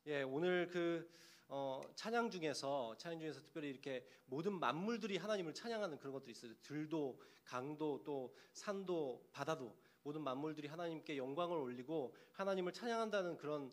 예, 오늘 찬양 중에서 특별히 이렇게 모든 만물들이 하나님을 찬양하는 그런 것들이 있어요. 들도, 강도, 또 산도, 바다도 모든 만물들이 하나님께 영광을 올리고 하나님을 찬양한다는 그런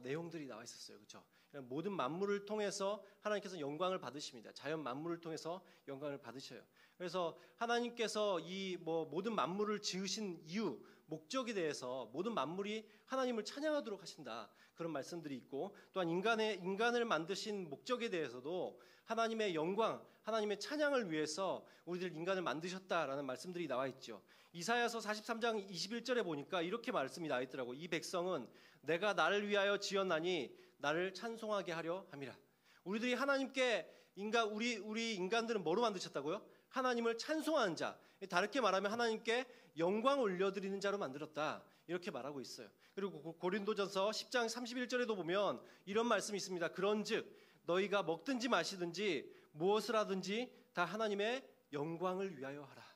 내용들이 나와 있었어요. 그렇죠? 모든 만물을 통해서 하나님께서 영광을 받으십니다. 자연 만물을 통해서 영광을 받으셔요. 그래서 하나님께서 이 모든 만물을 지으신 이유, 목적에 대해서 모든 만물이 하나님을 찬양하도록 하신다. 그런 말씀들이 있고, 또한 인간을 만드신 목적에 대해서도 하나님의 영광, 하나님의 찬양을 위해서 우리들 인간을 만드셨다라는 말씀들이 나와 있죠. 이사야서 43장 21절에 보니까 이렇게 말씀이 나와 있더라고. 이 백성은 내가 나를 위하여 지었나니 나를 찬송하게 하려 함이라. 우리들이 하나님께 우리 인간들은 뭐로 만드셨다고요? 하나님을 찬송하는 자, 다르게 말하면 하나님께 영광 올려드리는 자로 만들었다, 이렇게 말하고 있어요. 그리고 고린도전서 10장 31절에도 보면 이런 말씀이 있습니다. 그런즉 너희가 먹든지 마시든지 무엇을 하든지 다 하나님의 영광을 위하여 하라.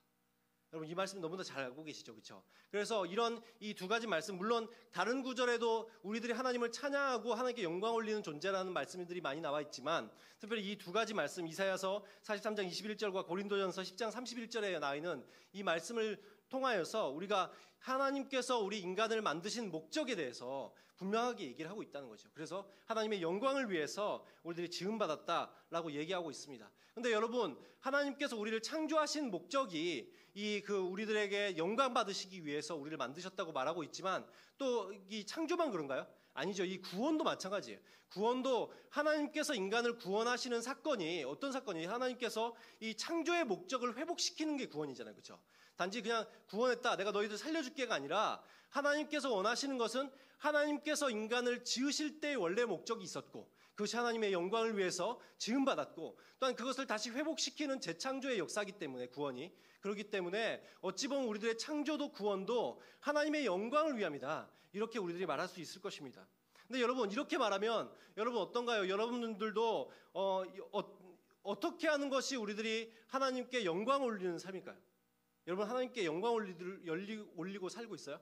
여러분, 이 말씀 너무나 잘 알고 계시죠, 그렇죠? 그래서 이 두 가지 말씀, 물론 다른 구절에도 우리들이 하나님을 찬양하고 하나님께 영광 올리는 존재라는 말씀들이 많이 나와 있지만, 특별히 이 두 가지 말씀, 이사야서 43장 21절과 고린도전서 10장 31절에 나와 있는 이 말씀을 통하여서 우리가 하나님께서 우리 인간을 만드신 목적에 대해서 분명하게 얘기를 하고 있다는 거죠. 그래서 하나님의 영광을 위해서 우리들이 지음받았다라고 얘기하고 있습니다. 그런데 여러분, 하나님께서 우리를 창조하신 목적이 우리들에게 영광 받으시기 위해서 우리를 만드셨다고 말하고 있지만, 또 이 창조만 그런가요? 아니죠. 이 구원도 마찬가지예요. 구원도 하나님께서 인간을 구원하시는 사건이 어떤 사건이에요? 하나님께서 이 창조의 목적을 회복시키는 게 구원이잖아요, 그렇죠? 단지 그냥 구원했다, 내가 너희들 살려줄게가 아니라, 하나님께서 원하시는 것은 하나님께서 인간을 지으실 때의 원래 목적이 있었고, 그것이 하나님의 영광을 위해서 지음받았고, 또한 그것을 다시 회복시키는 재창조의 역사이기 때문에, 구원이 그렇기 때문에 어찌 보면 우리들의 창조도 구원도 하나님의 영광을 위함이다, 이렇게 우리들이 말할 수 있을 것입니다. 근데 여러분, 이렇게 말하면 여러분 어떤가요? 여러분들도 어떻게 하는 것이 우리들이 하나님께 영광을 올리는 삶일까요? 여러분, 하나님께 영광 올리고 살고 있어요?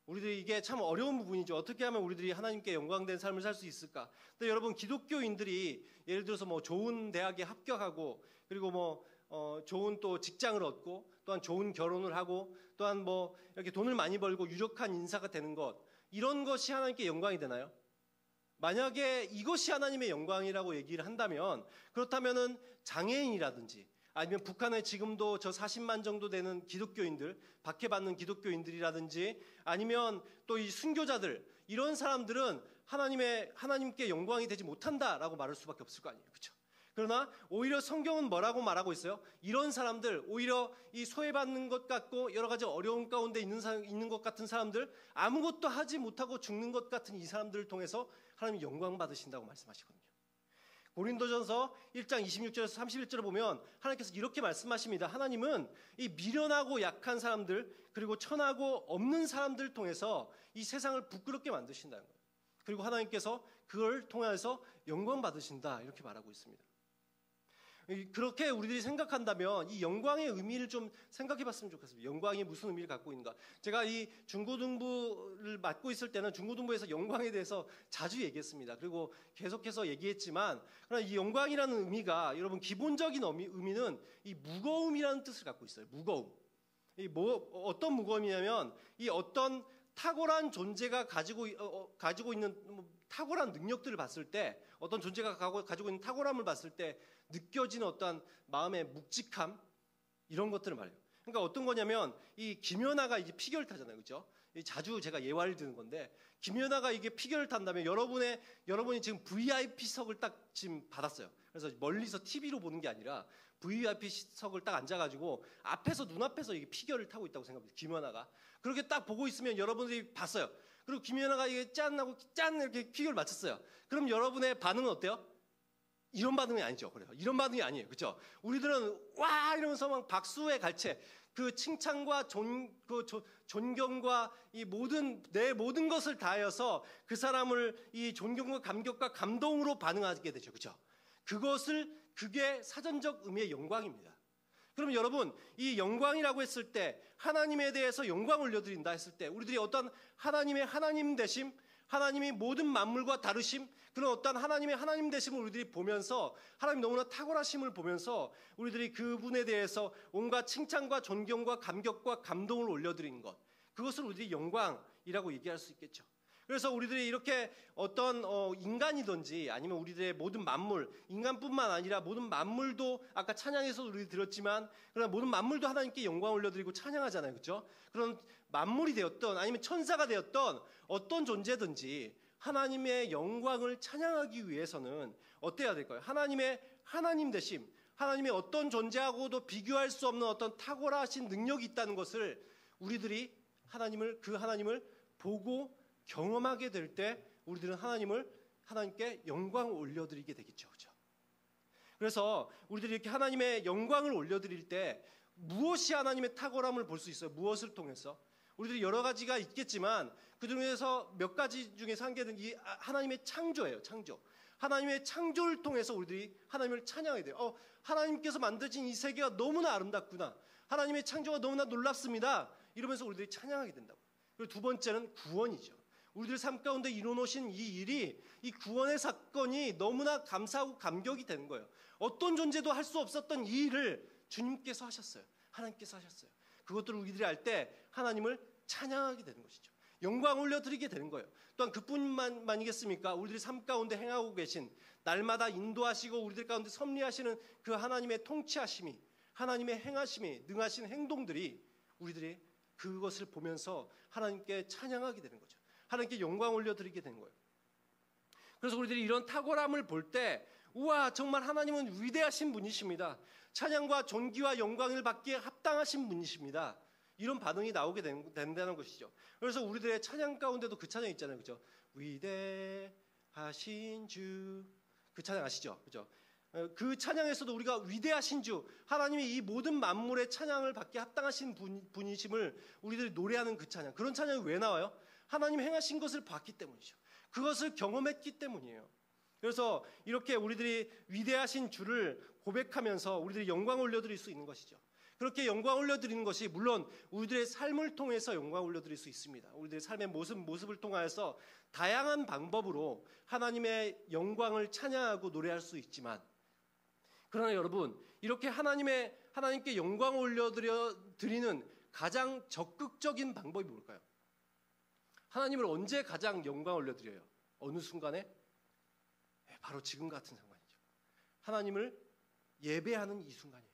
우리들이 이게 참 어려운 부분이죠. 어떻게 하면 우리들이 하나님께 영광된 삶을 살 수 있을까? 근데 여러분, 기독교인들이 예를 들어서 좋은 대학에 합격하고, 그리고 좋은 또 직장을 얻고, 또한 좋은 결혼을 하고, 또한 이렇게 돈을 많이 벌고 유력한 인사가 되는 것, 이런 것이 하나님께 영광이 되나요? 만약에 이것이 하나님의 영광이라고 얘기를 한다면, 그렇다면은 장애인이라든지, 아니면 북한에 지금도 저 40만 정도 되는 기독교인들, 박해받는 기독교인들이라든지, 아니면 또 이 순교자들, 이런 사람들은 하나님께 영광이 되지 못한다라고 말할 수밖에 없을 거 아니에요, 그렇죠? 그러나 오히려 성경은 뭐라고 말하고 있어요? 이런 사람들, 오히려 이 소외받는 것 같고 여러 가지 어려움 가운데 있는 것 같은 사람들, 아무것도 하지 못하고 죽는 것 같은 이 사람들을 통해서 하나님 영광 받으신다고 말씀하시거든요. 고린도전서 1장 26절에서 31절을 보면 하나님께서 이렇게 말씀하십니다. 하나님은 이 미련하고 약한 사람들, 그리고 천하고 없는 사람들을 통해서 이 세상을 부끄럽게 만드신다는 거예요. 그리고 하나님께서 그걸 통해서 영광 받으신다, 이렇게 말하고 있습니다. 그렇게 우리들이 생각한다면 이 영광의 의미를 좀 생각해 봤으면 좋겠습니다. 영광이 무슨 의미를 갖고 있는가? 제가 이 중고등부를 맡고 있을 때는 중고등부에서 영광에 대해서 자주 얘기했습니다. 그리고 계속해서 얘기했지만, 그러나 이 영광이라는 의미가, 여러분, 기본적인 의미는 이 무거움이라는 뜻을 갖고 있어요. 무거움. 어떤 무거움이냐면, 이 어떤 탁월한 존재가 가지고 있는 탁월한 능력들을 봤을 때, 어떤 존재가 가지고 있는 탁월함을 봤을 때 느껴지는 어떤 마음의 묵직함, 이런 것들을 말해요. 그러니까 어떤 거냐면, 이 김연아가 이제 피겨를 타잖아요, 그렇죠? 자주 제가 예화를 드는 건데, 김연아가 이게 피겨를 탄다면 여러분이 지금 VIP석을 딱 지금 받았어요. 그래서 멀리서 TV로 보는 게 아니라 VIP석을 딱 앉아가지고 눈앞에서 이게 피겨를 타고 있다고 생각합니다. 김연아가 그렇게 딱 보고 있으면 여러분들이 봤어요. 그리고 김연아가 이게 짠 이렇게 피겨를 마쳤어요. 그럼 여러분의 반응은 어때요? 이런 반응이 아니죠. 그래요. 이런 반응이 아니에요. 그렇죠? 우리들은 와 이러면서 막 박수의 갈채, 그 칭찬과 존경과 내 모든 것을 다하여서 그 사람을 이 존경과 감격과 감동으로 반응하게 되죠. 그렇죠? 그게 사전적 의미의 영광입니다. 그럼 여러분, 이 영광이라고 했을 때, 하나님에 대해서 영광을 올려드린다 했을 때, 우리들이 어떤 하나님의 하나님 되심, 하나님이 모든 만물과 다르심, 그런 어떤 하나님의 하나님 되심을 우리들이 보면서, 하나님 너무나 탁월하심을 보면서 우리들이 그분에 대해서 온갖 칭찬과 존경과 감격과 감동을 올려드리는 것, 그것을 우리들이 영광이라고 얘기할 수 있겠죠. 그래서 우리들이 이렇게 어떤 인간이든지 아니면 우리들의 모든 만물, 인간뿐만 아니라 모든 만물도 아까 찬양에서 우리 들었지만, 그러나 모든 만물도 하나님께 영광 올려드리고 찬양하잖아요, 그렇죠? 그런 만물이 되었던 아니면 천사가 되었던 어떤 존재든지 하나님의 영광을 찬양하기 위해서는 어때야 될까요? 하나님의 하나님 되심, 하나님의 어떤 존재하고도 비교할 수 없는 어떤 탁월하신 능력이 있다는 것을 우리들이 그 하나님을 보고 경험하게 될 때 우리들은 하나님께 영광을 올려드리게 되겠죠. 그렇죠? 그래서 우리들이 이렇게 하나님의 영광을 올려드릴 때 무엇이 하나님의 탁월함을 볼 수 있어요? 무엇을 통해서? 우리들이 여러 가지가 있겠지만 그 중에서 몇 가지 중에서 한 개는 이 하나님의 창조예요. 창조. 하나님의 창조를 통해서 우리들이 하나님을 찬양해야 돼요. 하나님께서 만드신 이 세계가 너무나 아름답구나. 하나님의 창조가 너무나 놀랍습니다. 이러면서 우리들이 찬양하게 된다고. 그리고 두 번째는 구원이죠. 우리들 삶 가운데 이뤄놓으신 이 일이, 이 구원의 사건이 너무나 감사하고 감격이 되는 거예요. 어떤 존재도 할 수 없었던 이 일을 주님께서 하셨어요. 하나님께서 하셨어요. 그것들을 우리들이 알 때 하나님을 찬양하게 되는 것이죠. 영광 올려드리게 되는 거예요. 또한 그뿐만이겠습니까? 우리들이 삶 가운데 행하고 계신, 날마다 인도하시고 우리들 가운데 섭리하시는 그 하나님의 통치하심이, 하나님의 행하심이, 능하신 행동들이 우리들이 그것을 보면서 하나님께 찬양하게 되는 거죠. 하나님께 영광 올려드리게 된 거예요. 그래서 우리들이 이런 탁월함을 볼 때, 우와, 정말 하나님은 위대하신 분이십니다. 찬양과 존귀와 영광을 받기에 합당하신 분이십니다. 이런 반응이 나오게 된다는 것이죠. 그래서 우리들의 찬양 가운데도 그 찬양 있잖아요, 그죠? 위대하신 주, 그 찬양 아시죠, 그죠? 그 찬양에서도 우리가 위대하신 주, 하나님이 이 모든 만물의 찬양을 받기에 합당하신 분이심을 우리들이 노래하는 그 찬양, 그런 찬양이 왜 나와요? 하나님 행하신 것을 봤기 때문이죠. 그것을 경험했기 때문이에요. 그래서 이렇게 우리들이 위대하신 주를 고백하면서 우리들이 영광을 올려드릴 수 있는 것이죠. 그렇게 영광 올려드리는 것이 물론 우리들의 삶을 통해서 영광 올려드릴 수 있습니다. 우리들의 삶의 모습을 통하여서 다양한 방법으로 하나님의 영광을 찬양하고 노래할 수 있지만, 그러나 여러분, 이렇게 하나님께 영광을 올려드리는 가장 적극적인 방법이 뭘까요? 하나님을 언제 가장 영광을 올려드려요? 어느 순간에? 바로 지금 같은 상황이죠. 하나님을 예배하는 이 순간이에요.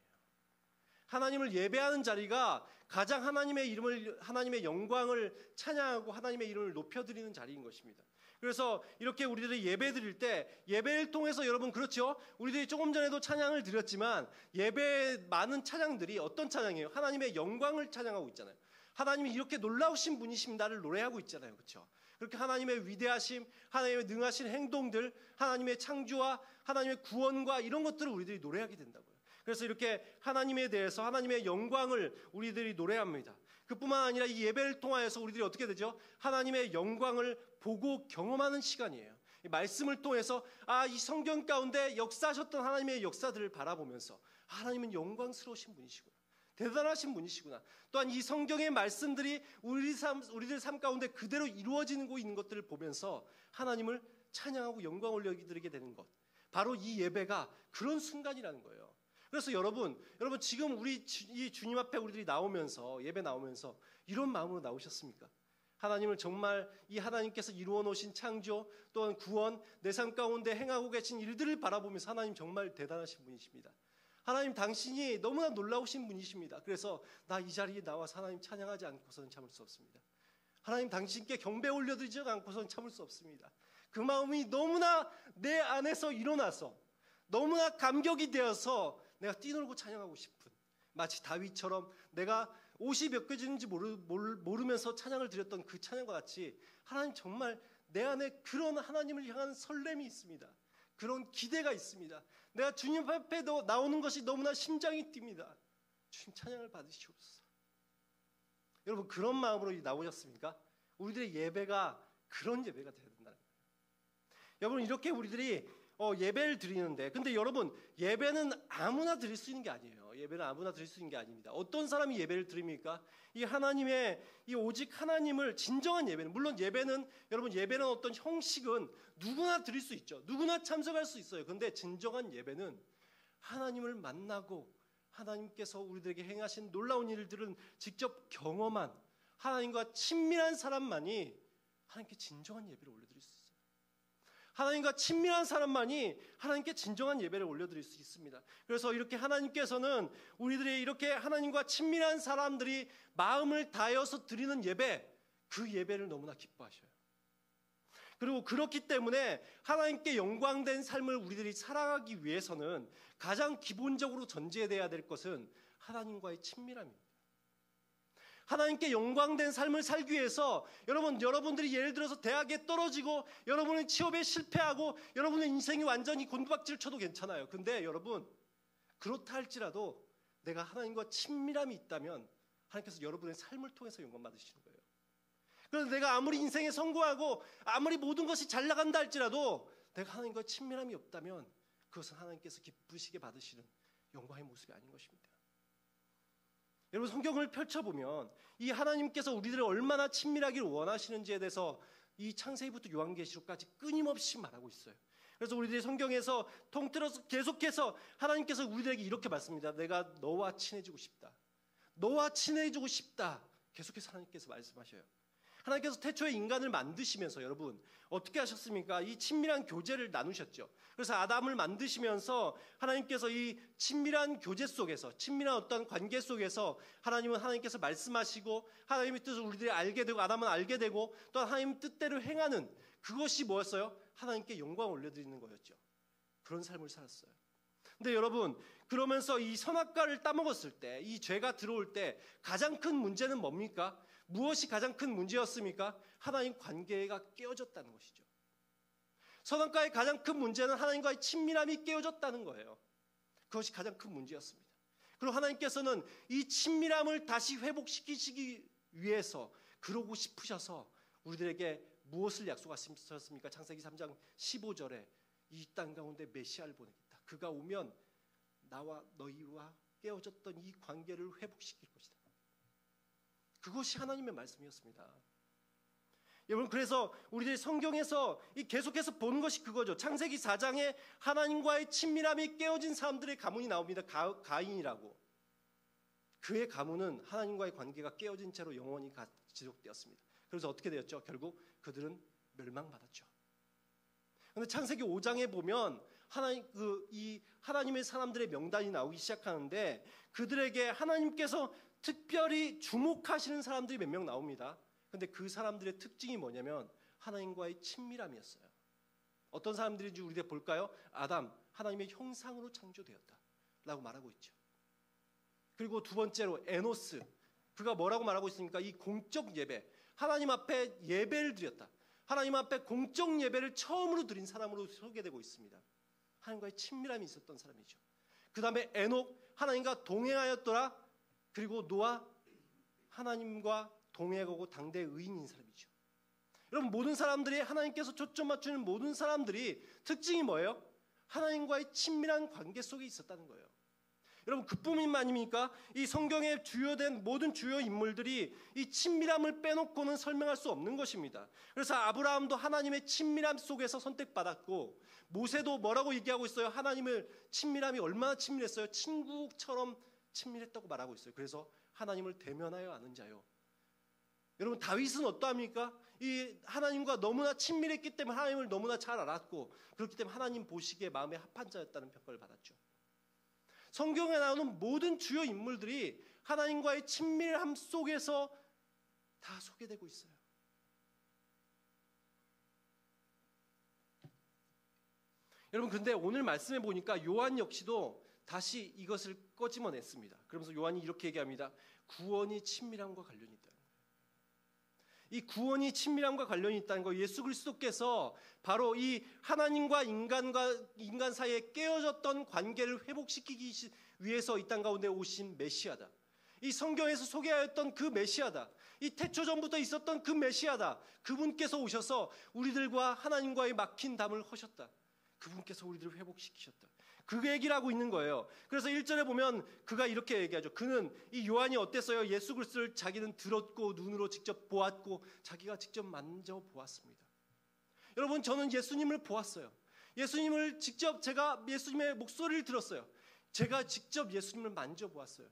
하나님을 예배하는 자리가 가장 하나님의 영광을 찬양하고 하나님의 이름을 높여드리는 자리인 것입니다. 그래서 이렇게 우리들이 예배 드릴 때, 예배를 통해서 여러분, 그렇죠? 우리들이 조금 전에도 찬양을 드렸지만 예배의 많은 찬양들이 어떤 찬양이에요? 하나님의 영광을 찬양하고 있잖아요. 하나님이 이렇게 놀라우신 분이십니다를 노래하고 있잖아요, 그렇죠? 그렇게 하나님의 위대하심, 하나님의 능하신 행동들, 하나님의 창조와 하나님의 구원과 이런 것들을 우리들이 노래하게 된다고요. 그래서 이렇게 하나님에 대해서, 하나님의 영광을 우리들이 노래합니다. 그뿐만 아니라 이 예배를 통하여서 우리들이 어떻게 되죠? 하나님의 영광을 보고 경험하는 시간이에요. 이 말씀을 통해서 이 성경 가운데 역사하셨던 하나님의 역사들을 바라보면서 하나님은 영광스러우신 분이시구나, 대단하신 분이시구나. 또한 이 성경의 말씀들이 우리들 삶 가운데 그대로 이루어지고 있는 것들을 보면서 하나님을 찬양하고 영광 올려드리게 되는 것, 바로 이 예배가 그런 순간이라는 거예요. 그래서 여러분 지금 이 주님 앞에 우리들이 예배 나오면서 이런 마음으로 나오셨습니까? 하나님을 정말 이 하나님께서 이루어 놓으신 창조, 또한 구원, 내 삶 가운데 행하고 계신 일들을 바라보면서 하나님 정말 대단하신 분이십니다. 하나님, 당신이 너무나 놀라우신 분이십니다. 그래서 나 이 자리에 나와서 하나님 찬양하지 않고서는 참을 수 없습니다. 하나님, 당신께 경배 올려드리지 않고서는 참을 수 없습니다. 그 마음이 너무나 내 안에서 일어나서 너무나 감격이 되어서 내가 뛰놀고 찬양하고 싶은, 마치 다윗처럼 내가 옷이 몇 개지는지 모르면서 찬양을 드렸던 그 찬양과 같이, 하나님 정말 내 안에 그런 하나님을 향한 설렘이 있습니다. 그런 기대가 있습니다. 내가 주님 앞에 나오는 것이 너무나 심장이 뜁니다. 주님, 찬양을 받으시옵소서. 여러분, 그런 마음으로 나오셨습니까? 우리들의 예배가 그런 예배가 되어야 된다는 거예요. 여러분, 이렇게 우리들이 예배를 드리는데, 근데 여러분, 예배는 아무나 드릴 수 있는 게 아니에요. 예배는 아무나 드릴 수 있는 게 아닙니다. 어떤 사람이 예배를 드립니까? 이 하나님의, 이 오직 하나님을, 진정한 예배는, 물론 예배는, 여러분, 예배는 어떤 형식은 누구나 드릴 수 있죠. 누구나 참석할 수 있어요. 근데 진정한 예배는 하나님을 만나고 하나님께서 우리들에게 행하신 놀라운 일들은 직접 경험한 하나님과 친밀한 사람만이 하나님께 진정한 예배를 올려드릴 수 있어요. 하나님과 친밀한 사람만이 하나님께 진정한 예배를 올려드릴 수 있습니다. 그래서 이렇게 하나님께서는 우리들이 이렇게 하나님과 친밀한 사람들이 마음을 다해서 드리는 예배, 그 예배를 너무나 기뻐하셔요. 그리고 그렇기 때문에 하나님께 영광된 삶을 우리들이 살아가기 위해서는 가장 기본적으로 전제되어야 될 것은 하나님과의 친밀함입니다. 하나님께 영광된 삶을 살기 위해서 여러분들이 예를 들어서 대학에 떨어지고 여러분은 취업에 실패하고 여러분의 인생이 완전히 곤두박질 쳐도 괜찮아요. 근데 여러분, 그렇다 할지라도 내가 하나님과 친밀함이 있다면 하나님께서 여러분의 삶을 통해서 영광 받으시는 거예요. 그래서 내가 아무리 인생에 성공하고 아무리 모든 것이 잘 나간다 할지라도 내가 하나님과 친밀함이 없다면 그것은 하나님께서 기쁘시게 받으시는 영광의 모습이 아닌 것입니다. 여러분, 성경을 펼쳐보면 이 하나님께서 우리들을 얼마나 친밀하기를 원하시는지에 대해서 이 창세기부터 요한계시록까지 끊임없이 말하고 있어요. 그래서 우리들이 성경에서 통틀어서 계속해서 하나님께서 우리들에게 이렇게 말씀합니다. 내가 너와 친해지고 싶다. 너와 친해지고 싶다. 계속해서 하나님께서 말씀하셔요. 하나님께서 태초에 인간을 만드시면서 여러분 어떻게 하셨습니까? 이 친밀한 교제를 나누셨죠. 그래서 아담을 만드시면서 하나님께서 이 친밀한 교제 속에서, 친밀한 어떤 관계 속에서 하나님께서 말씀하시고 하나님의 뜻을 우리들이 알게 되고 아담은 알게 되고 또 하나님 뜻대로 행하는 그것이 뭐였어요? 하나님께 영광을 올려드리는 거였죠. 그런 삶을 살았어요. 근데 여러분, 그러면서 이 선악과를 따먹었을 때, 이 죄가 들어올 때 가장 큰 문제는 뭡니까? 무엇이 가장 큰 문제였습니까? 하나님 관계가 깨어졌다는 것이죠. 선악과의 가장 큰 문제는 하나님과의 친밀함이 깨어졌다는 거예요. 그것이 가장 큰 문제였습니다. 그리고 하나님께서는 이 친밀함을 다시 회복시키시기 위해서 그러고 싶으셔서 우리들에게 무엇을 약속하셨습니까? 창세기 3장 15절에 이 땅 가운데 메시아를 보내겠다. 그가 오면 나와 너희와 깨어졌던 이 관계를 회복시킬 것이다. 그것이 하나님의 말씀이었습니다. 여러분, 그래서 우리들이 성경에서 계속해서 보는 것이 그거죠. 창세기 4장에 하나님과의 친밀함이 깨어진 사람들의 가문이 나옵니다. 가인이라고. 그의 가문은 하나님과의 관계가 깨어진 채로 영원히 지속되었습니다. 그래서 어떻게 되었죠? 결국 그들은 멸망받았죠. 그런데 창세기 5장에 보면 하나님의 사람들의 명단이 나오기 시작하는데 그들에게 하나님께서 특별히 주목하시는 사람들이 몇 명 나옵니다. 근데 그 사람들의 특징이 뭐냐면 하나님과의 친밀함이었어요. 어떤 사람들인지 우리가 볼까요? 아담, 하나님의 형상으로 창조되었다 라고 말하고 있죠. 그리고 두 번째로 에노스, 그가 뭐라고 말하고 있습니까? 이 공적 예배, 하나님 앞에 예배를 드렸다. 하나님 앞에 공적 예배를 처음으로 드린 사람으로 소개되고 있습니다. 하나님과의 친밀함이 있었던 사람이죠. 그 다음에 에녹, 하나님과 동행하였더라. 그리고 노아, 하나님과 동행하고 당대 의인인 사람이죠. 여러분, 모든 사람들이 하나님께서 초점 맞추는 모든 사람들이 특징이 뭐예요? 하나님과의 친밀한 관계 속에 있었다는 거예요. 여러분, 그뿐만입니까? 이 성경에 주요된 모든 주요 인물들이 이 친밀함을 빼놓고는 설명할 수 없는 것입니다. 그래서 아브라함도 하나님의 친밀함 속에서 선택받았고 모세도 뭐라고 얘기하고 있어요? 하나님을 친밀함이 얼마나 친밀했어요? 친구처럼 친밀했다고 말하고 있어요. 그래서 하나님을 대면하여 아는 자요. 여러분, 다윗은 어떠합니까? 이 하나님과 너무나 친밀했기 때문에 하나님을 너무나 잘 알았고 그렇기 때문에 하나님 보시기에 마음에 합한 자였다는 평가를 받았죠. 성경에 나오는 모든 주요 인물들이 하나님과의 친밀함 속에서 다 소개되고 있어요. 여러분, 근데 오늘 말씀해 보니까 요한 역시도 다시 이것을 꺼집어냈습니다. 그러면서 요한이 이렇게 얘기합니다. 구원이 친밀함과 관련이 있다. 이 구원이 친밀함과 관련이 있다는 거, 예수 그리스도께서 바로 이 하나님과 인간 사이에 깨어졌던 관계를 회복시키기 위해서 이 땅 가운데 오신 메시아다. 이 성경에서 소개하였던 그 메시아다. 이 태초 전부터 있었던 그 메시아다. 그분께서 오셔서 우리들과 하나님과의 막힌 담을 허셨다. 그분께서 우리들을 회복시키셨다. 그 얘기를 하고 있는 거예요. 그래서 1절에 보면 그가 이렇게 얘기하죠. 그는, 이 요한이 어땠어요? 예수 그리스도를 자기는 들었고 눈으로 직접 보았고 자기가 직접 만져보았습니다. 여러분, 저는 예수님을 보았어요. 예수님을 직접, 제가 예수님의 목소리를 들었어요. 제가 직접 예수님을 만져보았어요.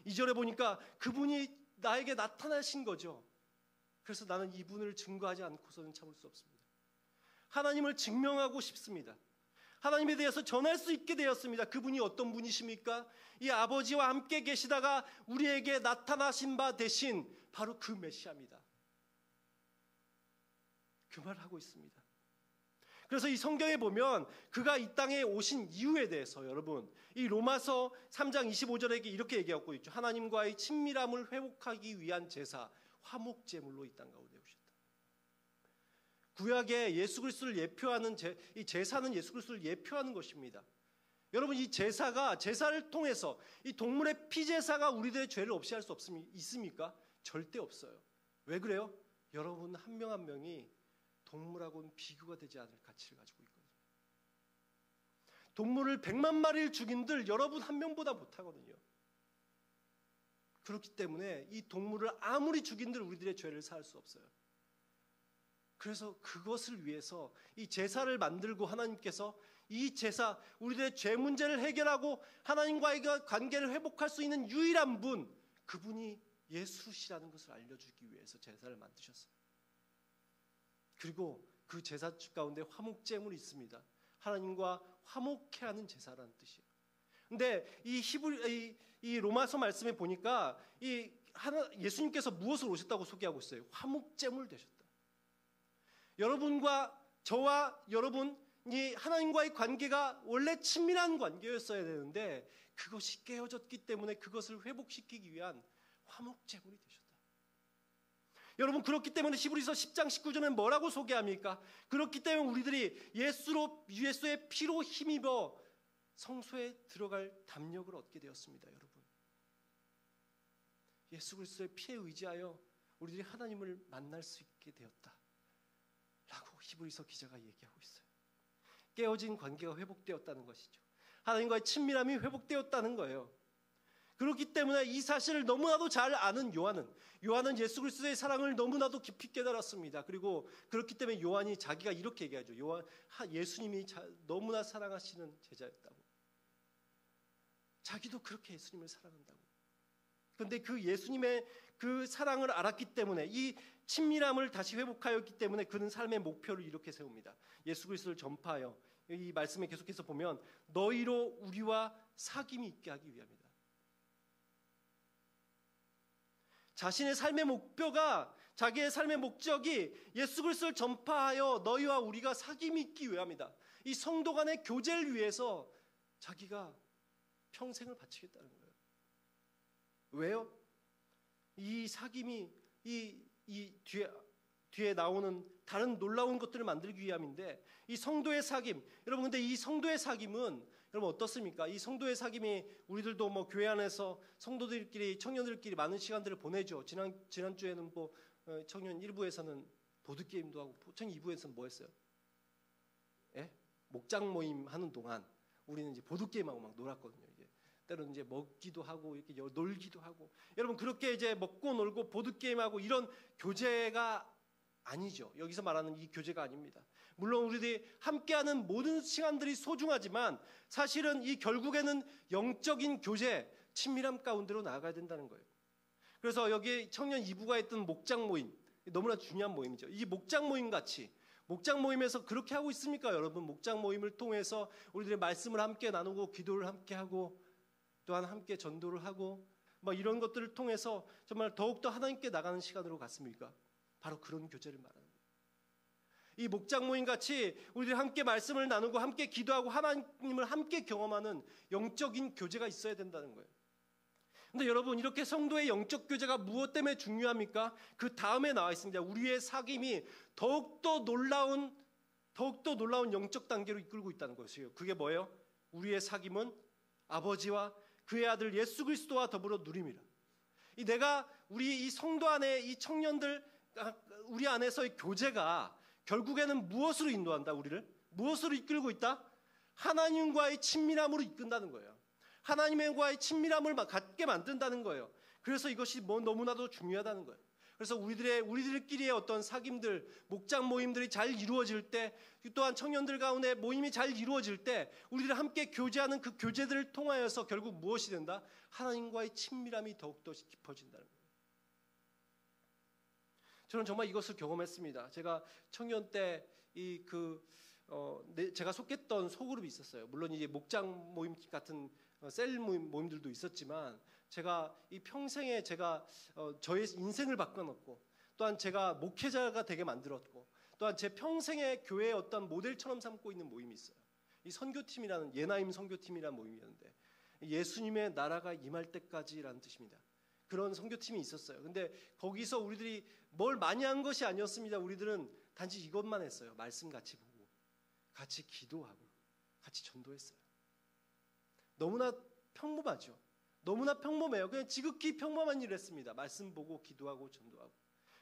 2절에 보니까 그분이 나에게 나타나신 거죠. 그래서 나는 이분을 증거하지 않고서는 참을 수 없습니다. 하나님을 증명하고 싶습니다. 하나님에 대해서 전할 수 있게 되었습니다. 그분이 어떤 분이십니까? 이 아버지와 함께 계시다가 우리에게 나타나신 바 되신 바로 그 메시아입니다. 그 말을 하고 있습니다. 그래서 이 성경에 보면 그가 이 땅에 오신 이유에 대해서 여러분, 이 로마서 3장 25절에 이렇게 얘기하고 있죠. 하나님과의 친밀함을 회복하기 위한 제사, 화목제물로 이 땅 가운데 오셨다. 구약에 예수 그리스도를 예표하는 이 제사는 예수 그리스도를 예표하는 것입니다. 여러분, 이 제사를 통해서 이 동물의 피제사가 우리들의 죄를 없이 할 수 있습니까? 절대 없어요. 왜 그래요? 여러분 한 명 한 명이 동물하고는 비교가 되지 않을 가치를 가지고 있거든요. 동물을 100만 마리를 죽인들 여러분 한 명보다 못하거든요. 그렇기 때문에 이 동물을 아무리 죽인들 우리들의 죄를 사할 수 없어요. 그래서 그것을 위해서 이 제사를 만들고 하나님께서 이 제사, 우리들의 죄 문제를 해결하고 하나님과의 관계를 회복할 수 있는 유일한 분, 그분이 예수시라는 것을 알려주기 위해서 제사를 만드셨어요. 그리고 그 제사 가운데 화목제물이 있습니다. 하나님과 화목해 하는 제사라는 뜻이에요. 근데 이 로마서 말씀에 보니까 예수님께서 무엇을 오셨다고 소개하고 있어요? 화목제물 되셨다. 여러분과 저와 여러분이 하나님과의 관계가 원래 친밀한 관계였어야 되는데 그것이 깨어졌기 때문에 그것을 회복시키기 위한 화목제물이 되셨다. 여러분, 그렇기 때문에 히브리서 10장 19절은 뭐라고 소개합니까? 그렇기 때문에 우리들이 예수의 피로 힘입어 성소에 들어갈 담력을 얻게 되었습니다. 여러분, 예수 그리스도의 피에 의지하여 우리들이 하나님을 만날 수 있게 되었다 라고 히브리서 기자가 얘기하고 있어요. 깨어진 관계가 회복되었다는 것이죠. 하나님과의 친밀함이 회복되었다는 거예요. 그렇기 때문에 이 사실을 너무나도 잘 아는 요한은 예수 그리스도의 사랑을 너무나도 깊이 깨달았습니다. 그리고 그렇기 때문에 요한이 자기가 이렇게 얘기하죠. 예수님이 너무나 사랑하시는 제자였다고. 자기도 그렇게 예수님을 사랑한다고. 그런데 그 예수님의 그 사랑을 알았기 때문에, 이 친밀함을 다시 회복하였기 때문에 그는 삶의 목표를 이렇게 세웁니다. 예수 그리스도를 전파하여, 이 말씀에 계속해서 보면 너희로 우리와 사귐이 있게 하기 위함이다. 자신의 삶의 목표가, 자기의 삶의 목적이 예수 그리스도를 전파하여 너희와 우리가 사귐이 있기 위함이다. 이 성도 간의 교제를 위해서 자기가 평생을 바치겠다는 거예요. 왜요? 이 사귐이 이 뒤에 나오는 다른 놀라운 것들을 만들기 위함인데, 이 성도의 사귐, 여러분, 근데 이 성도의 사귐은 여러분 어떻습니까? 이 성도의 사귐이 우리들도 뭐 교회 안에서 성도들끼리, 청년들끼리 많은 시간들을 보내죠. 지난주에는 뭐 청년 1부에서는 보드게임도 하고, 청년 2부에서는 뭐 했어요? 예? 목장 모임 하는 동안 우리는 이제 보드게임하고 막 놀았거든요. 이게 때로는 이제 먹기도 하고 이렇게 놀기도 하고, 여러분 그렇게 이제 먹고 놀고 보드게임하고 이런 교제가 아니죠. 여기서 말하는 이 교제가 아닙니다. 물론 우리들이 함께하는 모든 시간들이 소중하지만 사실은 이 결국에는 영적인 교제, 친밀함 가운데로 나아가야 된다는 거예요. 그래서 여기 청년 2부가 했던 목장 모임, 너무나 중요한 모임이죠. 이 목장 모임 같이, 목장 모임에서 그렇게 하고 있습니까? 여러분, 목장 모임을 통해서 우리들의 말씀을 함께 나누고 기도를 함께 하고 또한 함께 전도를 하고 뭐 이런 것들을 통해서 정말 더욱더 하나님께 나가는 시간으로 갔습니까? 바로 그런 교제를 말하는 거예요. 이 목장 모임 같이 우리들이 함께 말씀을 나누고 함께 기도하고 하나님을 함께 경험하는 영적인 교제가 있어야 된다는 거예요. 근데 여러분, 이렇게 성도의 영적 교제가 무엇 때문에 중요합니까? 그 다음에 나와 있습니다. 우리의 사귐이 더욱더 놀라운 영적 단계로 이끌고 있다는 것이에요. 그게 뭐예요? 우리의 사귐은 아버지와 그의 아들 예수 그리스도와 더불어 누림이라. 우리 이 성도 안에 이 청년들, 우리 안에서의 교제가 결국에는 무엇으로 인도한다? 우리를 무엇으로 이끌고 있다? 하나님과의 친밀함으로 이끈다는 거예요. 하나님과의 친밀함을 갖게 만든다는 거예요. 그래서 이것이 너무나도 중요하다는 거예요. 그래서 우리들끼리의 어떤 사귐들, 목장 모임들이 잘 이루어질 때, 또한 청년들 가운데 모임이 잘 이루어질 때 우리들 함께 교제하는 그 교제들을 통하여서 결국 무엇이 된다? 하나님과의 친밀함이 더욱더 깊어진다는 거예요. 저는 정말 이것을 경험했습니다. 제가 청년 때 제가 속했던 소그룹이 있었어요. 물론 이제 목장 모임 같은 셀 모임들도 있었지만, 제가 이 평생에 제가 저의 인생을 바꿔놓고, 또한 제가 목회자가 되게 만들었고, 또한 제 평생의 교회의 어떤 모델처럼 삼고 있는 모임이 있어요. 이 선교팀이라는, 예나임 선교팀이라는 모임이었는데, 예수님의 나라가 임할 때까지라는 뜻입니다. 그런 선교팀이 있었어요. 근데 거기서 우리들이 뭘 많이 한 것이 아니었습니다. 우리들은 단지 이것만 했어요. 말씀 같이 보고, 같이 기도하고, 같이 전도했어요. 너무나 평범하죠. 너무나 평범해요. 그냥 지극히 평범한 일을 했습니다. 말씀 보고 기도하고 전도하고.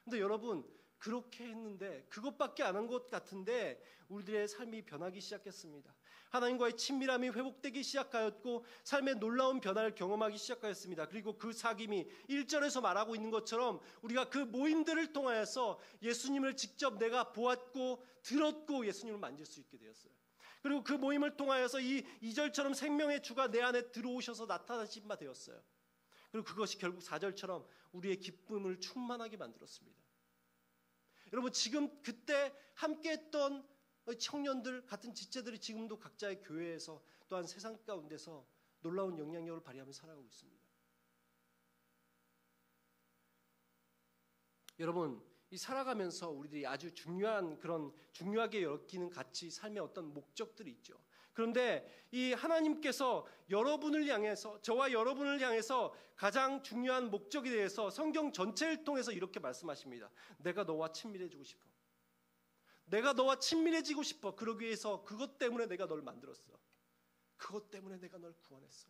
근데 여러분, 그렇게 했는데 그것밖에 안 한 것 같은데 우리들의 삶이 변하기 시작했습니다. 하나님과의 친밀함이 회복되기 시작하였고, 삶의 놀라운 변화를 경험하기 시작하였습니다. 그리고 그 사귐이 1절에서 말하고 있는 것처럼 우리가 그 모임들을 통하여서 예수님을 직접 내가 보았고 들었고 예수님을 만질 수 있게 되었어요. 그리고 그 모임을 통하여서 이 2절처럼 생명의 주가 내 안에 들어오셔서 나타나신 바 되었어요. 그리고 그것이 결국 4절처럼 우리의 기쁨을 충만하게 만들었습니다. 여러분, 지금 그때 함께했던 청년들, 같은 지체들이 지금도 각자의 교회에서, 또한 세상 가운데서 놀라운 영향력을 발휘하며 살아가고 있습니다. 여러분, 이 살아가면서 우리들이 아주 중요하게 여기는 가치, 삶의 어떤 목적들이 있죠. 그런데 이 하나님께서 여러분을 향해서, 저와 여러분을 향해서 가장 중요한 목적에 대해서 성경 전체를 통해서 이렇게 말씀하십니다. 내가 너와 친밀해지고 싶어. 내가 너와 친밀해지고 싶어. 그러기 위해서 그것 때문에 내가 널 만들었어. 그것 때문에 내가 널 구원했어.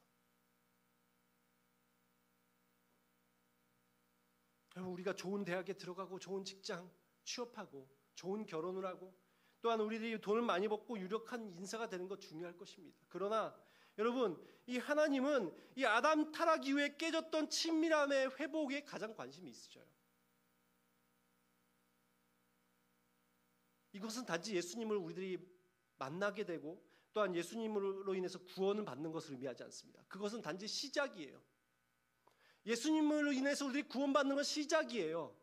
여러분, 우리가 좋은 대학에 들어가고 좋은 직장 취업하고 좋은 결혼을 하고, 또한 우리들이 돈을 많이 벌고 유력한 인사가 되는 것 중요할 것입니다. 그러나 여러분, 이 하나님은 이 아담 타락 이후에 깨졌던 친밀함의 회복에 가장 관심이 있으셔요. 이것은 단지 예수님을 우리들이 만나게 되고, 또한 예수님으로 인해서 구원을 받는 것을 의미하지 않습니다. 그것은 단지 시작이에요. 예수님으로 인해서 우리들이 구원받는 건 시작이에요.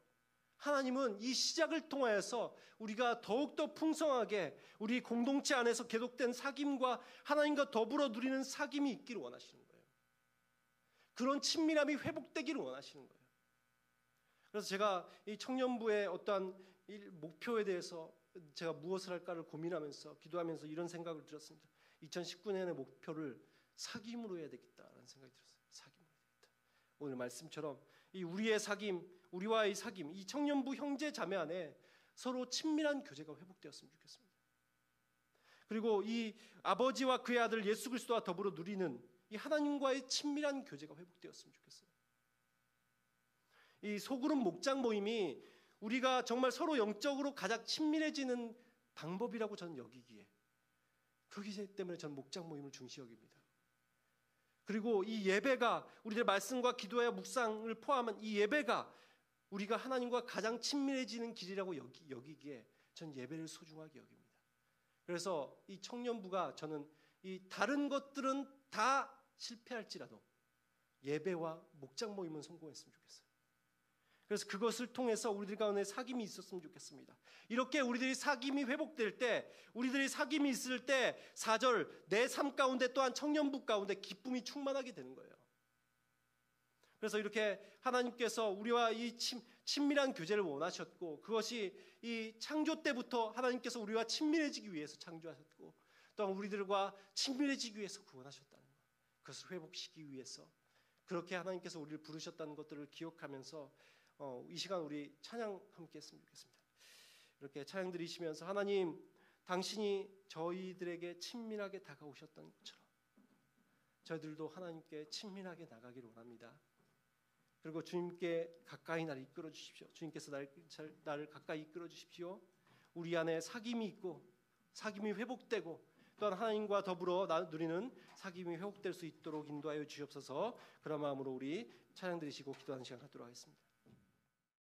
하나님은 이 시작을 통하여서 우리가 더욱더 풍성하게 우리 공동체 안에서 계속된 사귐과 하나님과 더불어 누리는 사귐이 있기를 원하시는 거예요. 그런 친밀함이 회복되기를 원하시는 거예요. 그래서 제가 이 청년부의 어떠한 목표에 대해서 제가 무엇을 할까를 고민하면서 기도하면서 이런 생각을 들었습니다. 2019년의 목표를 사귐으로 해야 되겠다라는 생각이 들었어요. 사귐으로 해야 되겠다. 오늘 말씀처럼 이 우리의 사귐, 우리와의 사귐, 이 청년부 형제 자매 안에 서로 친밀한 교제가 회복되었으면 좋겠습니다. 그리고 이 아버지와 그의 아들 예수 그리스도와 더불어 누리는 이 하나님과의 친밀한 교제가 회복되었으면 좋겠어요. 이 소그룹 목장 모임이 우리가 정말 서로 영적으로 가장 친밀해지는 방법이라고 저는 여기기에, 그렇기 때문에 저는 목장 모임을 중시 여깁니다. 그리고 이 예배가, 우리들 말씀과 기도와 묵상을 포함한 이 예배가 우리가 하나님과 가장 친밀해지는 길이라고 여기기에 전 예배를 소중하게 여깁니다. 그래서 이 청년부가, 저는 이 다른 것들은 다 실패할지라도 예배와 목장 모임은 성공했으면 좋겠어요. 그래서 그것을 통해서 우리들 가운데 사귐이 있었으면 좋겠습니다. 이렇게 우리들이 사귐이 회복될 때, 우리들이 사귐이 있을 때 4절, 내 삶 가운데 또한 청년부 가운데 기쁨이 충만하게 되는 거예요. 그래서 이렇게 하나님께서 우리와 이 친밀한 교제를 원하셨고, 그것이 이 창조 때부터 하나님께서 우리와 친밀해지기 위해서 창조하셨고, 또한 우리들과 친밀해지기 위해서 구원하셨다는 것, 그것을 회복시키기 위해서 그렇게 하나님께서 우리를 부르셨다는 것들을 기억하면서 이 시간 우리 찬양 함께 했으면 좋겠습니다. 이렇게 찬양 드리시면서, 하나님, 당신이 저희들에게 친밀하게 다가오셨던 것처럼 저희들도 하나님께 친밀하게 나가기를 원합니다. 그리고 주님께 가까이 나를 이끌어 주십시오. 주님께서 나를 가까이 이끌어 주십시오. 우리 안에 사귐이 있고 사귐이 회복되고 또한 하나님과 더불어 누리는 사귐이 회복될 수 있도록 인도하여 주시옵소서. 그런 마음으로 우리 찬양 드리시고 기도하는 시간 갖도록 하겠습니다.